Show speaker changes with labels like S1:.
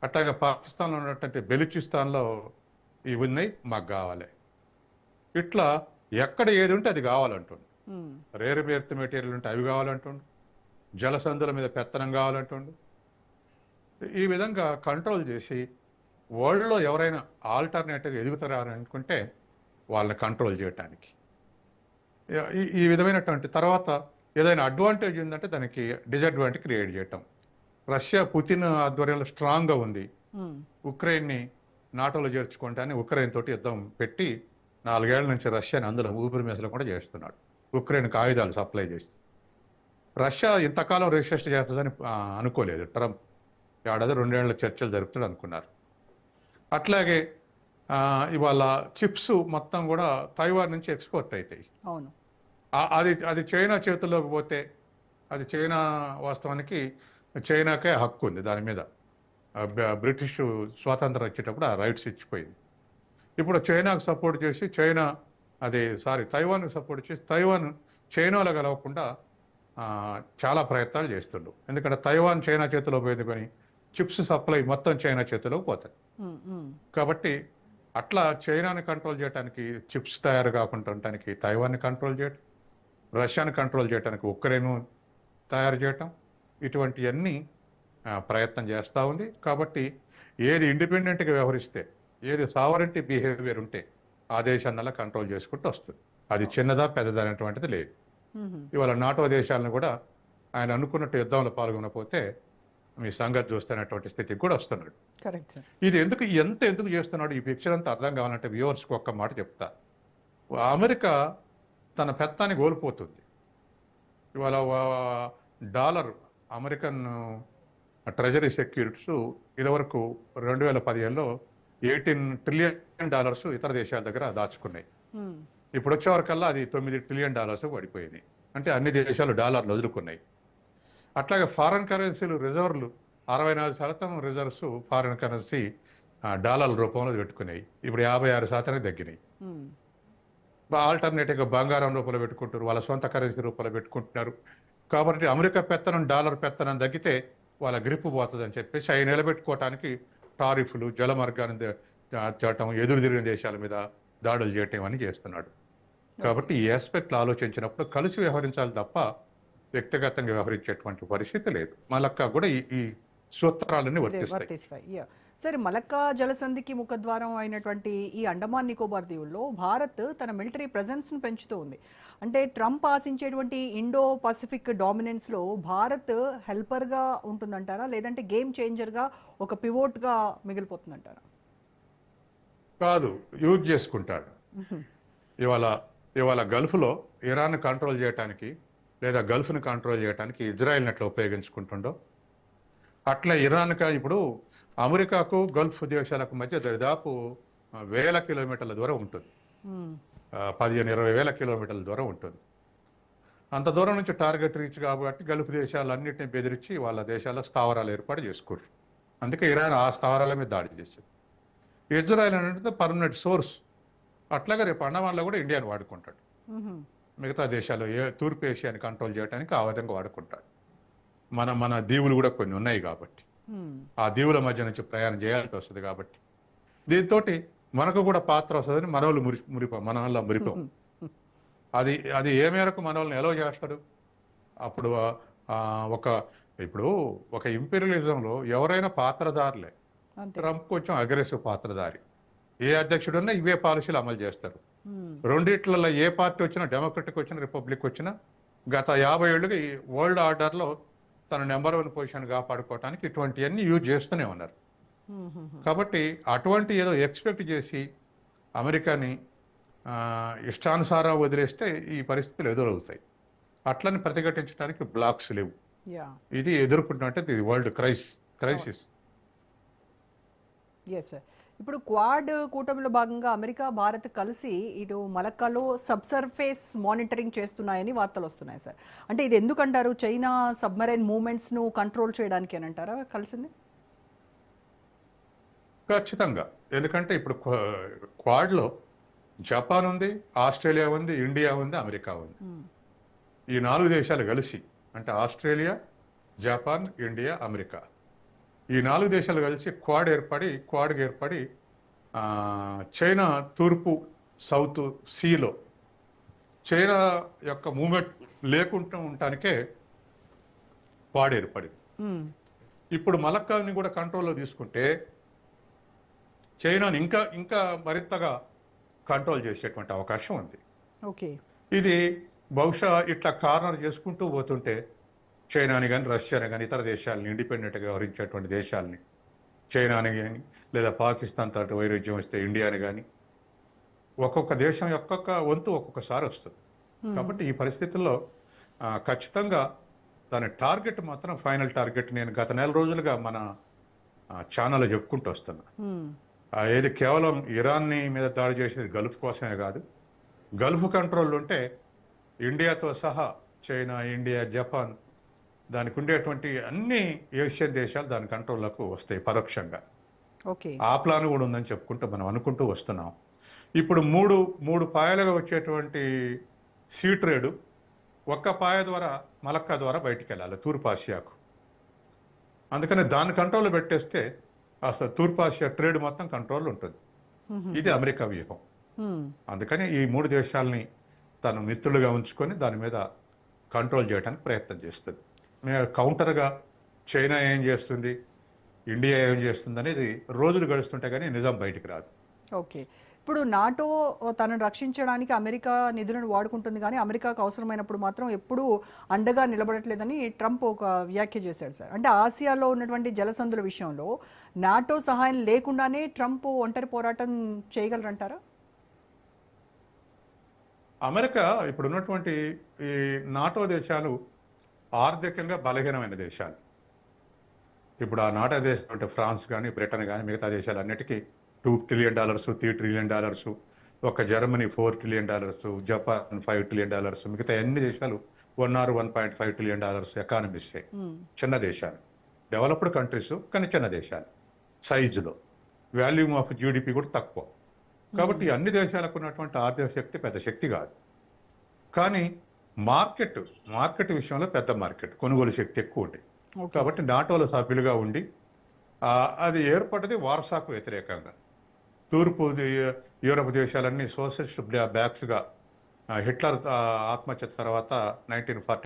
S1: అట్లాగే పాకిస్తాన్లో ఉన్నటువంటి బెలూచిస్తాన్లో ఇవి ఉన్నాయి, మాకు కావాలి. ఇట్లా ఎక్కడ ఏది ఉంటే అది కావాలంటుండు. రేర్ ఎర్త్ మెటీరియల్ ఉంటే అవి కావాలంటుండు, జలసంధుల మీద పెత్తనం కావాలంటుండు. ఈ విధంగా కంట్రోల్ చేసి వరల్డ్లో ఎవరైనా ఆల్టర్నేటివ్ ఎదుగుతారా అని అనుకుంటే వాళ్ళని కంట్రోల్ చేయటానికి ఈ విధమైనటువంటి తర్వాత ఏదైనా అడ్వాంటేజ్ ఉందంటే దానికి డిసడ్వాంటేజ్ క్రియేట్ చేయటం. రష్యా పుతిన్ ఆధ్వర్యంలో స్ట్రాంగ్గా ఉంది. ఉక్రెయిన్ని నాటోలో చేర్చుకుంటాని ఉక్రెయిన్ తోటి యుద్ధం పెట్టి 4 ఏళ్ల నుంచి రష్యాని అందులో ఊపిరి మెసలు కూడా చేస్తున్నాడు. ఉక్రెయిన్కి ఆయుధాలు సప్లై చేస్తూ. రష్యా ఇంతకాలం రెసిస్ట్ చేస్తుందని అనుకోలేదు. ట్రంప్ ఏడాది 2 ఏళ్ల చర్చలు జరుపుతాడు అనుకున్నారు. అట్లాగే ఇవాళ చిప్స్ మొత్తం కూడా తైవాన్ నుంచి ఎక్స్పోర్ట్ అవుతాయి. అది చైనా చేతుల్లోకి పోతే అది చైనా వాస్తవానికి చైనాకే హక్కు ఉంది దాని మీద. బ్రిటిష్ స్వాతంత్రం వచ్చేటప్పుడు ఆ రైట్స్ ఇచ్చిపోయింది. ఇప్పుడు చైనాకు సపోర్ట్ చేసి తైవాన్కి సపోర్ట్ చేసి తైవాన్ చైనాలో కలవకుండా చాలా ప్రయత్నాలు చేస్తుండు. ఎందుకంటే తైవాన్ చైనా చేతిలో పోయింది కానీ చిప్స్ సప్లై మొత్తం చైనా చేతిలోకి పోతాయి. కాబట్టి అట్లా చైనాని కంట్రోల్ చేయడానికి, చిప్స్ తయారు కాకుండా ఉండటానికి తైవాన్ని కంట్రోల్ చేయటం, రష్యాని కంట్రోల్ చేయడానికి ఉక్రెయిన్ తయారు చేయటం, ఇటువంటివన్నీ ప్రయత్నం చేస్తూ ఉంది. కాబట్టి ఏది ఇండిపెండెంట్గా వ్యవహరిస్తే, ఏది సావరెంటీ బిహేవియర్ ఉంటే ఆ దేశాన్నలా కంట్రోల్ చేసుకుంటూ వస్తుంది. అది చిన్నదా పెద్దదా అనేటువంటిది లేదు. ఇవాళ నాటో దేశాలను కూడా ఆయన అనుకున్నట్టు యుద్ధంలో పాల్గొనకపోతే మీ సంగతి చూస్తున్నటువంటి స్థితికి కూడా వస్తున్నాడు. ఇది ఎందుకు చేస్తున్నాడు, ఈ పిక్చర్ అంతా అర్థం కావాలంటే వ్యూవర్స్కి ఒక్క మాట చెప్తా. అమెరికా తన పెత్తాన్ని కోల్పోతుంది. ఇవాళ డాలర్ అమెరికన్ ట్రెజరీ సెక్యూరిటీస్ ఇదివరకు 2017లో $18 ట్రిలియన్ ఇతర దేశాల దగ్గర దాచుకున్నాయి. ఇప్పుడు వచ్చేవరకల్లా అది $9 ట్రిలియన్ పడిపోయింది. అంటే అన్ని దేశాలు డాలర్లు వదులుకున్నాయి. అట్లాగే ఫారెన్ కరెన్సీలు రిజర్వ్లు 64% రిజర్వ్స్ ఫారెన్ కరెన్సీ డాలర్ల రూపంలో పెట్టుకున్నాయి. ఇప్పుడు 56% తగ్గినాయి. ఆల్టర్నేటివ్గా బంగారం రూపంలో పెట్టుకుంటారు, వాళ్ళ సొంత కరెన్సీ రూపంలో పెట్టుకుంటున్నారు. కాబట్టి అమెరికా పెత్తనం, డాలర్ పెత్తనం తగ్గితే వాళ్ళ గ్రిప్ పోతుందని చెప్పేసి అవి నిలబెట్టుకోవటానికి టారిఫ్లు, జలమార్గాన్ని చేయటం, ఎదురు తిరిగిన దేశాల మీద దాడులు చేయటం అని చేస్తున్నాడు. కాబట్టి ఈ ఆస్పెక్ట్లు ఆలోచించినప్పుడు కలిసి వ్యవహరించాలి తప్ప వ్యక్తిగతంగా వ్యవహరించేటువంటి పరిస్థితి లేదు. మలక్కా కూడా ఈ సూత్రాలన్నీ వర్తిస్తాయి.
S2: సరే, మలక్కా జలసంధికి ముఖద్వారం అయినటువంటి ఈ అండమాన్ నికోబార్ దీవుల్లో భారత్ తన మిలిటరీ ప్రెజెన్స్ను పెంచుతూ ఉంది. అంటే ట్రంప్ ఆశించేటువంటి ఇండో పసిఫిక్ డామినెన్స్లో భారత్ హెల్పర్గా ఉంటుందంటారా, లేదంటే గేమ్ చేంజర్గా ఒక పివోట్గా మిగిలిపోతుందంటారా?
S1: కాదు, యూజ్ చేసుకుంటాడు. ఇవాళ గల్ఫ్లో ఇరాన్ కంట్రోల్ చేయడానికి లేదా గల్ఫ్ని కంట్రోల్ చేయడానికి ఇజ్రాయెల్ని ఎట్లా ఉపయోగించుకుంటుండో అట్లా ఇరాన్ ఇప్పుడు అమెరికాకు గల్ఫ్ దేశాలకు మధ్య దాదాపు 1000 కిలోమీటర్ల దూరం ఉంటుంది. 15-20 వేల కిలోమీటర్ల దూరం ఉంటుంది. అంత దూరం నుంచి టార్గెట్ రీచ్ కాబట్టి గల్ఫ్ దేశాలన్నింటినీ బెదిరించి వాళ్ళ దేశాల్లో స్థావరాలు ఏర్పాటు చేసుకోరు. అందుకే ఇరాన్ ఆ స్థావరాల మీద దాడి చేసింది. ఇజ్రాయెల్ అనేది పర్మనెంట్ సోర్స్. అట్లాగే రేపు అండమాన్లో కూడా ఇండియాని వాడుకుంటాడు. మిగతా దేశాలు తూర్పు ఏషియాని కంట్రోల్ చేయడానికి ఆ విధంగా వాడుకుంటాడు. మన దీవులు కూడా కొన్ని ఉన్నాయి కాబట్టి ఆ దీవుల మధ్య నుంచి ప్రయాణం చేయాల్సి వస్తుంది. కాబట్టి దీంతో మనకు కూడా పాత్ర వస్తుందని మనోళ్ళు మన వల్ల మురిపం. అది ఏ మేరకు మనల్ని ఎలో చేస్తాడు? అప్పుడు ఒక ఇంపీరియలిజంలో ఎవరైనా పాత్రదారులే. ట్రంప్ కొంచెం అగ్రెసివ్ పాత్రధారి. ఏ అధ్యక్షుడున్నా ఇవే పాలసీలు అమలు చేస్తారు. రెండిట్లలో ఏ పార్టీ వచ్చినా, డెమోక్రటిక్ వచ్చినా, రిపబ్లిక్ వచ్చినా గత 50 ఏళ్ళుగా ఈ వరల్డ్ ఆర్డర్లో తన నెంబర్ 1 పొజిషన్ కాపాడుకోవడానికి ఇటువంటివన్నీ యూజ్ చేస్తూనే ఉన్నారు. కాబట్టి అటువంటి ఏదో ఎక్స్పెక్ట్ చేసి అమెరికాని ఇష్టానుసారం వదిలేస్తే ఈ పరిస్థితులు ఎదురవుతాయి. అట్లని ప్రతిఘటించడానికి బ్లాక్స్ లేవు. ఇది ఎదుర్కొంటున్నట్టు ఇది వరల్డ్ క్రైసిస్.
S2: ఇప్పుడు క్వాడ్ కూటమిలో భాగంగా అమెరికా, భారత్ కలిసి ఇటు మలక్కాలో సబ్సర్ఫేస్ మానిటరింగ్ చేస్తున్నాయని వార్తలు వస్తున్నాయి సార్. అంటే ఇది ఎందుకంటారు? చైనా సబ్మరైన్ మూవ్మెంట్స్ను కంట్రోల్ చేయడానికి అని అంటారా కలిసింది?
S1: ఖచ్చితంగా. ఎందుకంటే ఇప్పుడు క్వాడ్లో జపాన్ ఉంది, ఆస్ట్రేలియా ఉంది, ఇండియా ఉంది, అమెరికా ఉంది. ఈ 4 దేశాలు కలిసి, అంటే ఆస్ట్రేలియా, జపాన్, ఇండియా, అమెరికా ఈ 4 దేశాలు కలిసి క్వాడ్గా ఏర్పడి ఆ, చైనా తూర్పు సౌత్ సీలో చైనా యొక్క మూమెంట్ లేకుండా ఉండటానికే క్వాడ్ ఏర్పడింది.
S2: మ్మ్.
S1: ఇప్పుడు మలక్కాని కూడా కంట్రోల్లో తీసుకుంటే చైనాని ఇంకా ఇంకా మరింతగా కంట్రోల్ చేసేటువంటి అవకాశం ఉంది.
S2: ఓకే.
S1: ఇది బహుశా ఇట్లా కార్నర్ చేసుకుంటూ పోతుంటే చైనాని కానీ రష్యాని కానీ ఇతర దేశాలని ఇండిపెండెంట్గా వ్యవహరించేటువంటి దేశాలని చైనాని కానీ లేదా పాకిస్తాన్ తోటి వైరుధ్యం వస్తే ఇండియాని కానీ ఒక్కొక్క దేశం ఒక్కొక్క వంతు ఒక్కొక్కసారి వస్తుంది. కాబట్టి ఈ పరిస్థితుల్లో ఖచ్చితంగా దాని టార్గెట్ మాత్రం ఫైనల్ టార్గెట్ నేను గత నెల రోజులుగా మన ఛానల్లో చెప్పుకుంటూ వస్తున్నా.
S2: మ్మ్.
S1: ఏది కేవలం ఇరాన్ని మీద దాడి చేసేది గల్ఫ్ కోసమే కాదు, గల్ఫ్ కంట్రోల్ ఉంటే ఇండియాతో సహా చైనా, ఇండియా, జపాన్ దానికి ఉండేటువంటి అన్ని ఏషియన్ దేశాలు దాని కంట్రోల్లోకి వస్తాయి పరోక్షంగా.
S2: ఓకే.
S1: ఆ ప్లాన్ కూడా ఉందని చెప్పుకుంటూ మనం అనుకుంటూ వస్తున్నాం. ఇప్పుడు మూడు పాయలుగా వచ్చేటువంటి సీ ట్రేడు ఒక్క పాయ ద్వారా మలక్కా ద్వారా బయటికి వెళ్ళాలి తూర్పు ఆసియాకు. అందుకని దాన్ని కంట్రోల్లో పెట్టేస్తే అసలు తూర్పు ఆసియా ట్రేడ్ మొత్తం కంట్రోల్ ఉంటుంది. ఇది అమెరికా వ్యూహం.
S2: మ్మ్.
S1: అందుకని ఈ 3 దేశాలని తను మిత్రులుగా ఉంచుకొని దాని మీద కంట్రోల్ చేయడానికి ప్రయత్నం చేస్తుంది. కౌంటర్గా చైనా ఏం చేస్తుంది, ఇండియా ఏం చేస్తుంది అనేది రోజులు గడుస్తుంటే కానీ నిజం బయటికి రాదు.
S2: ఓకే. ఇప్పుడు నాటో తనను రక్షించడానికి అమెరికా నిధులను వాడుకుంటుంది, కానీ అమెరికాకు అవసరమైనప్పుడు మాత్రం ఎప్పుడూ అండగా నిలబడట్లేదని ట్రంప్ ఒక వ్యాఖ్య చేశాడు సార్. అంటే ఆసియాలో ఉన్నటువంటి జలసంధుల విషయంలో నాటో సహాయం లేకుండానే ట్రంప్ ఒంటరి పోరాటం చేయగలరంటారా?
S1: అమెరికా ఇప్పుడు ఉన్నటువంటి ఈ నాటో దేశాలు ఆర్థికంగా బలహీనమైన దేశాలు. ఇప్పుడు ఆ నాటో దేశం అంటే ఫ్రాన్స్ కానీ బ్రిటన్ కానీ మిగతా దేశాలన్నిటికీ $2 trillion, $3 trillion, ఒక జర్మనీ $4 trillion, జపాన్ $5 trillion, మిగతా అన్ని దేశాలు $1 trillion ఎకానమీస్. చిన్న దేశాలు, డెవలప్డ్ కంట్రీస్ కానీ చిన్న దేశాలు సైజులో, వాల్యూమ్ ఆఫ్ జీడిపి కూడా తక్కువ. కాబట్టి అన్ని దేశాలకు ఉన్నటువంటి ఆర్థిక శక్తి పెద్ద శక్తి కాదు. కానీ మార్కెట్ విషయంలో పెద్ద మార్కెట్, కొనుగోలు శక్తి ఎక్కువ ఉంది. కాబట్టి నాటోలో సభ్యులుగా ఉండి అది ఏర్పడ్డది వార్సాకు వ్యతిరేకంగా. తూర్పు యూరప్ దేశాలన్నీ సోషలిస్ట్ బ్యాక్స్గా హిట్లర్ ఆత్మహత్య తర్వాత 1940